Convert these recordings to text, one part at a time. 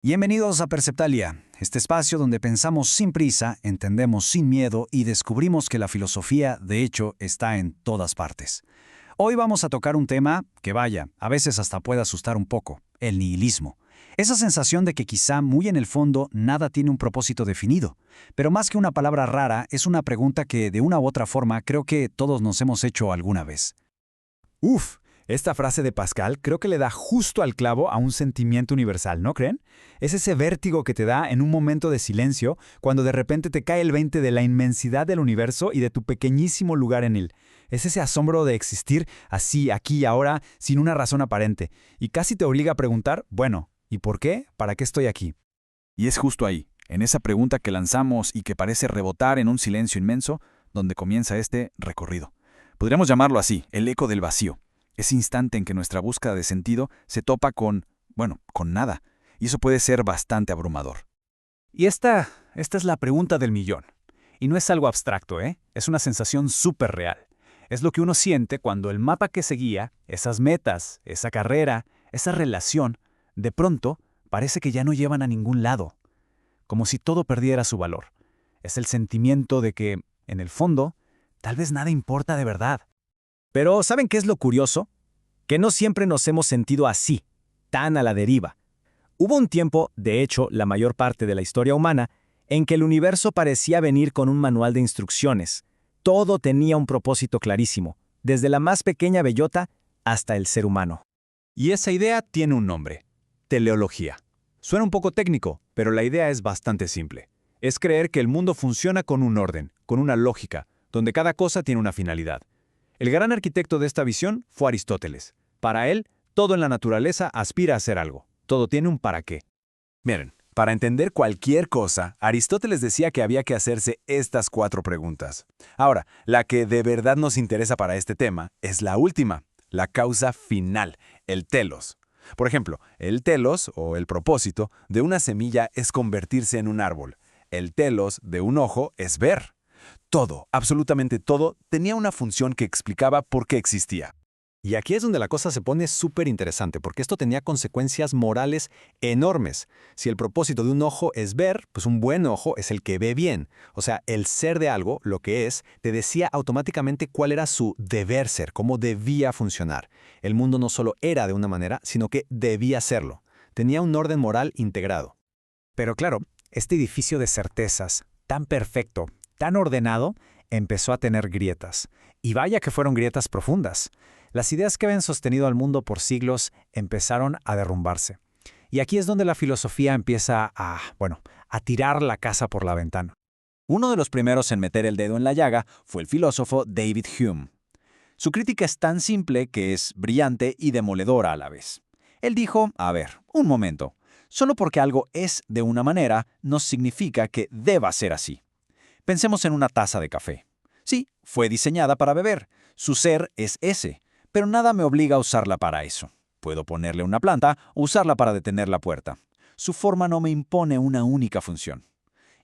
Bienvenidos a Perceptalia, este espacio donde pensamos sin prisa, entendemos sin miedo y descubrimos que la filosofía, de hecho, está en todas partes. Hoy vamos a tocar un tema que vaya, a veces hasta puede asustar un poco, el nihilismo. Esa sensación de que quizá muy en el fondo nada tiene un propósito definido, pero más que una palabra rara, es una pregunta que de una u otra forma creo que todos nos hemos hecho alguna vez. Uf, esta frase de Pascal creo que le da justo al clavo a un sentimiento universal, ¿no creen? Es ese vértigo que te da en un momento de silencio cuando de repente te cae el 20 de la inmensidad del universo y de tu pequeñísimo lugar en él. Es ese asombro de existir así, aquí y ahora, sin una razón aparente. Y casi te obliga a preguntar, bueno, ¿y por qué? ¿Para qué estoy aquí? Y es justo ahí, en esa pregunta que lanzamos y que parece rebotar en un silencio inmenso, donde comienza este recorrido. Podríamos llamarlo así, el eco del vacío. Ese instante en que nuestra búsqueda de sentido se topa con nada. Y eso puede ser bastante abrumador. Y esta es la pregunta del millón. Y no es algo abstracto, ¿eh? Es una sensación súper real. Es lo que uno siente cuando el mapa que seguía, esas metas, esa carrera, esa relación, de pronto parece que ya no llevan a ningún lado. Como si todo perdiera su valor. Es el sentimiento de que, en el fondo, tal vez nada importa de verdad. Pero ¿saben qué es lo curioso? Que no siempre nos hemos sentido así, tan a la deriva. Hubo un tiempo, de hecho, la mayor parte de la historia humana, en que el universo parecía venir con un manual de instrucciones. Todo tenía un propósito clarísimo, desde la más pequeña bellota hasta el ser humano. Y esa idea tiene un nombre: teleología. Suena un poco técnico, pero la idea es bastante simple. Es creer que el mundo funciona con un orden, con una lógica, donde cada cosa tiene una finalidad. El gran arquitecto de esta visión fue Aristóteles. Para él, todo en la naturaleza aspira a ser algo. Todo tiene un para qué. Miren, para entender cualquier cosa, Aristóteles decía que había que hacerse estas 4 preguntas. Ahora, la que de verdad nos interesa para este tema es la última, la causa final, el telos. Por ejemplo, el telos, o el propósito, de una semilla es convertirse en un árbol. El telos de un ojo es ver. Todo, absolutamente todo, tenía una función que explicaba por qué existía. Y aquí es donde la cosa se pone súper interesante, porque esto tenía consecuencias morales enormes. Si el propósito de un ojo es ver, pues un buen ojo es el que ve bien. O sea, el ser de algo, lo que es, te decía automáticamente cuál era su deber ser, cómo debía funcionar. El mundo no solo era de una manera, sino que debía serlo. Tenía un orden moral integrado. Pero claro, este edificio de certezas, tan perfecto, tan ordenado, empezó a tener grietas. Y vaya que fueron grietas profundas. Las ideas que habían sostenido al mundo por siglos empezaron a derrumbarse. Y aquí es donde la filosofía empieza a tirar la casa por la ventana. Uno de los primeros en meter el dedo en la llaga fue el filósofo David Hume. Su crítica es tan simple que es brillante y demoledora a la vez. Él dijo, a ver, un momento, solo porque algo es de una manera no significa que deba ser así. Pensemos en una taza de café. Sí, fue diseñada para beber. Su ser es ese, pero nada me obliga a usarla para eso. Puedo ponerle una planta o usarla para detener la puerta. Su forma no me impone una única función.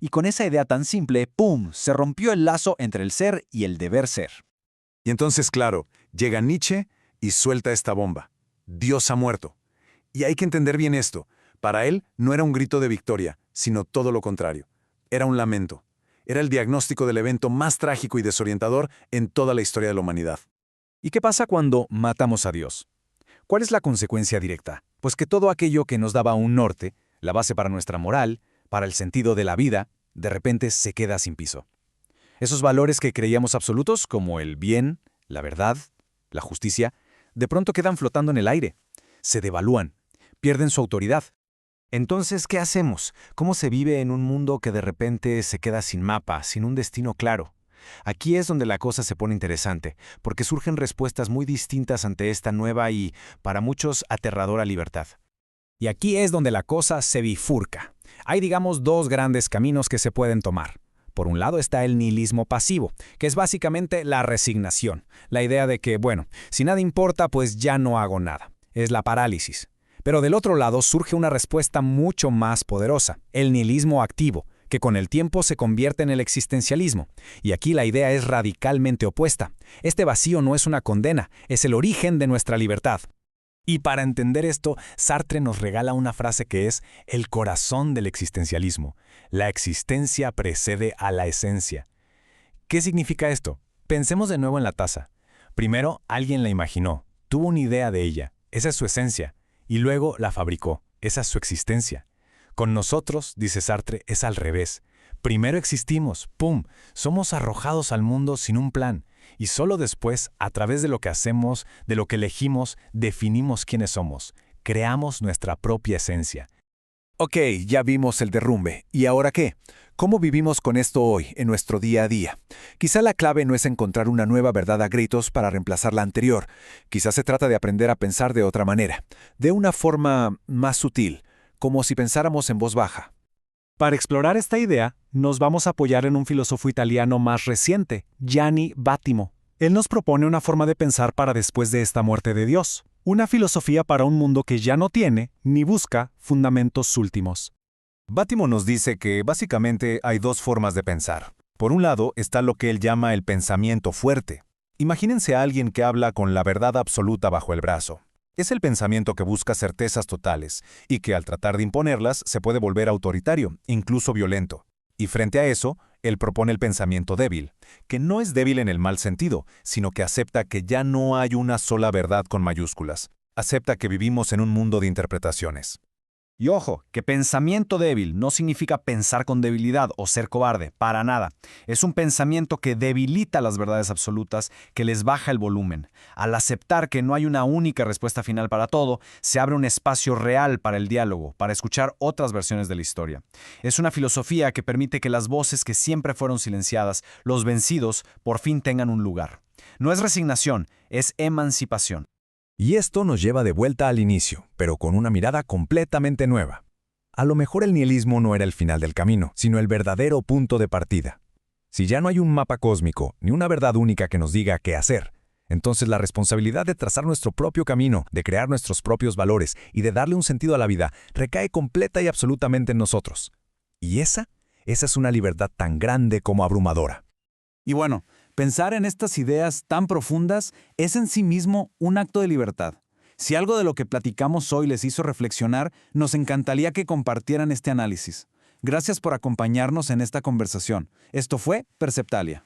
Y con esa idea tan simple, ¡pum!, se rompió el lazo entre el ser y el deber ser. Y entonces, claro, llega Nietzsche y suelta esta bomba. Dios ha muerto. Y hay que entender bien esto. Para él no era un grito de victoria, sino todo lo contrario. Era un lamento. Era el diagnóstico del evento más trágico y desorientador en toda la historia de la humanidad. ¿Y qué pasa cuando matamos a Dios? ¿Cuál es la consecuencia directa? Pues que todo aquello que nos daba un norte, la base para nuestra moral, para el sentido de la vida, de repente se queda sin piso. Esos valores que creíamos absolutos, como el bien, la verdad, la justicia, de pronto quedan flotando en el aire. Se devalúan, pierden su autoridad. Entonces, ¿qué hacemos? ¿Cómo se vive en un mundo que de repente se queda sin mapa, sin un destino claro? Aquí es donde la cosa se pone interesante, porque surgen respuestas muy distintas ante esta nueva y, para muchos, aterradora libertad. Y aquí es donde la cosa se bifurca. Hay, digamos, 2 grandes caminos que se pueden tomar. Por un lado está el nihilismo pasivo, que es básicamente la resignación, la idea de que, si nada importa, pues ya no hago nada. Es la parálisis. Pero del otro lado surge una respuesta mucho más poderosa, el nihilismo activo, que con el tiempo se convierte en el existencialismo. Y aquí la idea es radicalmente opuesta. Este vacío no es una condena, es el origen de nuestra libertad. Y para entender esto, Sartre nos regala una frase que es el corazón del existencialismo. La existencia precede a la esencia. ¿Qué significa esto? Pensemos de nuevo en la taza. Primero, alguien la imaginó, tuvo una idea de ella, esa es su esencia, y luego la fabricó, esa es su existencia. Con nosotros, dice Sartre, es al revés. Primero existimos, ¡pum!, somos arrojados al mundo sin un plan, y solo después, a través de lo que hacemos, de lo que elegimos, definimos quiénes somos, creamos nuestra propia esencia. Ok, ya vimos el derrumbe. ¿Y ahora qué? ¿Cómo vivimos con esto hoy, en nuestro día a día? Quizá la clave no es encontrar una nueva verdad a gritos para reemplazar la anterior. Quizá se trata de aprender a pensar de otra manera, de una forma más sutil, como si pensáramos en voz baja. Para explorar esta idea, nos vamos a apoyar en un filósofo italiano más reciente, Gianni Vattimo. Él nos propone una forma de pensar para después de esta muerte de Dios, una filosofía para un mundo que ya no tiene ni busca fundamentos últimos. Vattimo nos dice que básicamente hay dos formas de pensar. Por un lado está lo que él llama el pensamiento fuerte. Imagínense a alguien que habla con la verdad absoluta bajo el brazo. Es el pensamiento que busca certezas totales y que al tratar de imponerlas se puede volver autoritario, incluso violento. Y frente a eso, él propone el pensamiento débil, que no es débil en el mal sentido, sino que acepta que ya no hay una sola verdad con mayúsculas. Acepta que vivimos en un mundo de interpretaciones. Y ojo, que pensamiento débil no significa pensar con debilidad o ser cobarde, para nada. Es un pensamiento que debilita las verdades absolutas, que les baja el volumen. Al aceptar que no hay una única respuesta final para todo, se abre un espacio real para el diálogo, para escuchar otras versiones de la historia. Es una filosofía que permite que las voces que siempre fueron silenciadas, los vencidos, por fin tengan un lugar. No es resignación, es emancipación. Y esto nos lleva de vuelta al inicio, pero con una mirada completamente nueva. A lo mejor el nihilismo no era el final del camino, sino el verdadero punto de partida. Si ya no hay un mapa cósmico, ni una verdad única que nos diga qué hacer, entonces la responsabilidad de trazar nuestro propio camino, de crear nuestros propios valores y de darle un sentido a la vida, recae completa y absolutamente en nosotros. Y esa es una libertad tan grande como abrumadora. Y bueno, pensar en estas ideas tan profundas es en sí mismo un acto de libertad. Si algo de lo que platicamos hoy les hizo reflexionar, nos encantaría que compartieran este análisis. Gracias por acompañarnos en esta conversación. Esto fue Perceptalia.